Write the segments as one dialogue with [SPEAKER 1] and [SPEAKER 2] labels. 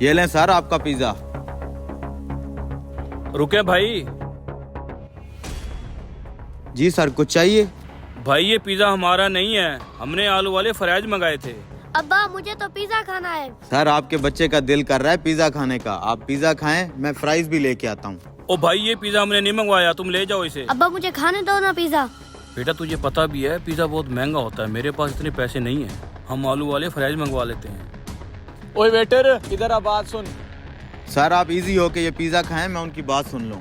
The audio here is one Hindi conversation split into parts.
[SPEAKER 1] ये लें सर आपका पिज्जा।
[SPEAKER 2] रुके भाई।
[SPEAKER 1] जी सर, कुछ चाहिए?
[SPEAKER 2] भाई ये पिज्जा हमारा नहीं है, हमने आलू वाले फ्राइज मंगाए थे।
[SPEAKER 3] अब्बा मुझे तो पिज्जा खाना है।
[SPEAKER 1] सर आपके बच्चे का दिल कर रहा है पिज्जा खाने का, आप पिज्जा खाएं, मैं फ्राइज भी लेके आता हूँ।
[SPEAKER 2] ओ भाई ये पिज्जा हमने नहीं मंगवाया, तुम ले जाओ इसे।
[SPEAKER 3] अब्बा मुझे खाने दो ना पिज्जा।
[SPEAKER 2] बेटा तुझे पता भी है पिज्जा बहुत महंगा होता है, मेरे पास इतने पैसे नहीं है, हम आलू वाले फ्राइज मंगवा लेते हैं।
[SPEAKER 4] ओए वेटर, इधर आ, बात सुन।
[SPEAKER 1] सर आप इजी हो के ये पिज्जा खाएं, मैं उनकी बात सुन लूँ।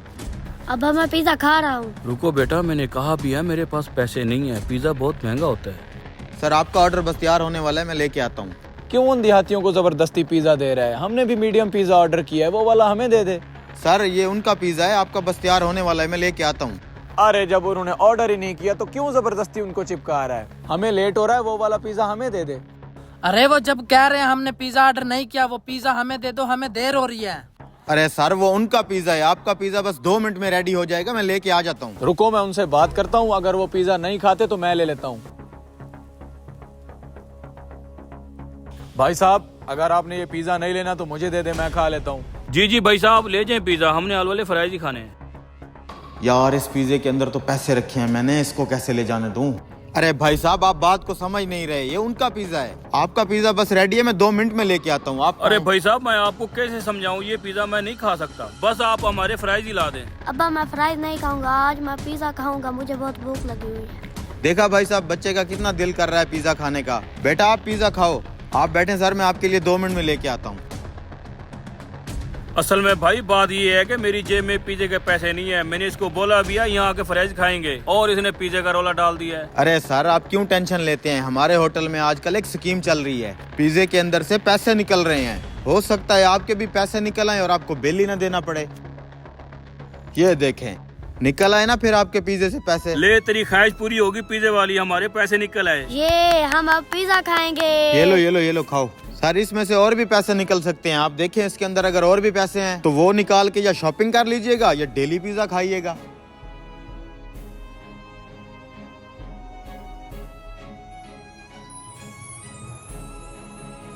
[SPEAKER 3] अब्बा मैं पिज्जा खा रहा हूँ।
[SPEAKER 2] रुको बेटा, मैंने कहा भी है मेरे पास पैसे नहीं है, पिज्जा बहुत महंगा होता है।
[SPEAKER 1] सर आपका ऑर्डर बस तैयार होने वाला है, मैं लेके आता हूँ।
[SPEAKER 4] क्यों उन देहातियों को जबरदस्ती पिज्जा दे रहा है? हमने भी मीडियम पिज्जा ऑर्डर किया है, वो वाला हमें दे दे।
[SPEAKER 1] सर ये उनका पिज्जा है, आपका बस तैयार होने वाला है, मैं लेके आता हूँ।
[SPEAKER 4] अरे जब उन्होंने ऑर्डर ही नहीं किया तो क्यों जबरदस्ती उनको चिपका रहा है? हमें लेट हो रहा है, वो वाला पिज्जा हमें दे दे।
[SPEAKER 5] अरे वो जब कह रहे हैं हमने पिज्जा ऑर्डर नहीं किया, वो पिज्जा हमें दे दो, हमें देर हो रही है।
[SPEAKER 1] अरे सर वो उनका पिज्जा है, आपका पिज्जा बस 2 मिनट में रेडी हो जाएगा, मैं लेके आ जाता हूँ।
[SPEAKER 4] रुको मैं उनसे बात करता हूँ, अगर वो पिज्जा नहीं खाते तो मैं ले लेता हूँ। भाई साहब, अगर आपने ये पिज्जा नहीं लेना तो मुझे दे दे, मैं खा लेता हूँ।
[SPEAKER 2] जी जी भाई साहब ले जाएं पिज्जा, हमने आलू वाले फ्राइज ही खाने हैं।
[SPEAKER 1] यार इस पिज्जे के अंदर तो पैसे रखे हैं मैंने, इसको कैसे ले जाने दूं? अरे भाई साहब आप बात को समझ नहीं रहे, ये उनका पिज्जा है, आपका पिज्जा बस रेडी है, मैं 2 मिनट में लेके आता हूँ। आप
[SPEAKER 2] अरे भाई साहब मैं आपको कैसे समझाऊं, ये पिज्जा मैं नहीं खा सकता, बस आप हमारे फ्राइज ही ला दें।
[SPEAKER 3] अब्बा मैं फ्राइज नहीं खाऊंगा, आज मैं पिज्जा खाऊंगा, मुझे बहुत भूख लगी हुई है।
[SPEAKER 1] देखा भाई साहब बच्चे का कितना दिल कर रहा है पिज्जा खाने का। बेटा आप पिज्जा खाओ, आप बैठे सर, मैं आपके लिए 2 मिनट में लेके आता हूँ।
[SPEAKER 2] असल में भाई बात ये है कि मेरी जेब में पिज्जे के पैसे नहीं है, मैंने इसको बोला भी है यहाँ आके फ्राइज खाएंगे और इसने पिज्जे का रोला डाल दिया है।
[SPEAKER 1] अरे सर आप क्यों टेंशन लेते हैं, हमारे होटल में आजकल एक स्कीम चल रही है, पिज्जे के अंदर से पैसे निकल रहे हैं, हो सकता है आपके भी पैसे निकल आए और आपको बिल ही ना देना पड़े। ये देखें निकल आए ना फिर आपके पिज्जे से पैसे।
[SPEAKER 2] ले तेरी ख्वाहिश पूरी होगी पिज्जे वाली, हमारे पैसे निकल आए।
[SPEAKER 3] ये हम अब पिज्जा खाएंगे।
[SPEAKER 1] ये लो खाओ। सर इसमें से और भी पैसे निकल सकते हैं, आप देखें इसके अंदर अगर और भी पैसे हैं तो वो निकाल के या शॉपिंग कर लीजिएगा या डेली पिज्जा खाइएगा।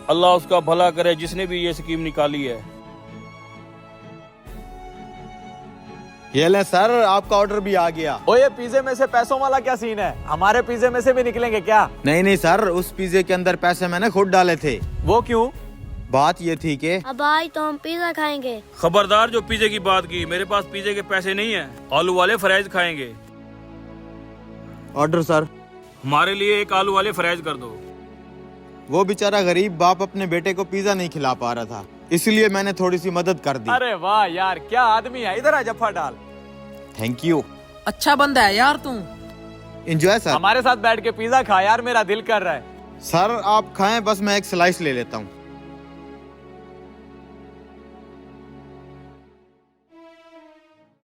[SPEAKER 2] अल्लाह उसका भला करे जिसने भी ये स्कीम निकाली है।
[SPEAKER 1] ये ले सर आपका ऑर्डर भी आ गया।
[SPEAKER 4] ओ ये पिज्जे में से पैसों वाला क्या सीन है? हमारे पिज्जे में से भी निकलेंगे क्या?
[SPEAKER 1] नहीं सर, उस पिज्जे के अंदर पैसे मैंने खुद डाले थे।
[SPEAKER 4] वो क्यों?
[SPEAKER 1] बात ये थी कि
[SPEAKER 3] अब आज तो हम पिज्जा खाएंगे।
[SPEAKER 2] खबरदार जो पिज्जे की बात की, मेरे पास पिज्जे के पैसे नहीं है, आलू वाले फ्राइज खाएंगे।
[SPEAKER 1] Order sir.
[SPEAKER 2] हमारे लिए एक आलू वाले फ्राइज कर दो।
[SPEAKER 1] वो बेचारा गरीब बाप अपने बेटे को पिज्जा नहीं खिला पा रहा था, इसलिए मैंने थोड़ी सी मदद कर दी।
[SPEAKER 4] अरे वाह यार, क्या आदमी है, इधर आ जफ्फा डाल।
[SPEAKER 1] Thank you.
[SPEAKER 5] अच्छा बंदा है यार तू।
[SPEAKER 1] Enjoy sir.
[SPEAKER 4] हमारे साथ बैठ के पिज्जा खा यार, मेरा दिल कर रहा है।
[SPEAKER 1] सर आप खाएं, बस मैं एक स्लाइस ले लेता हूँ।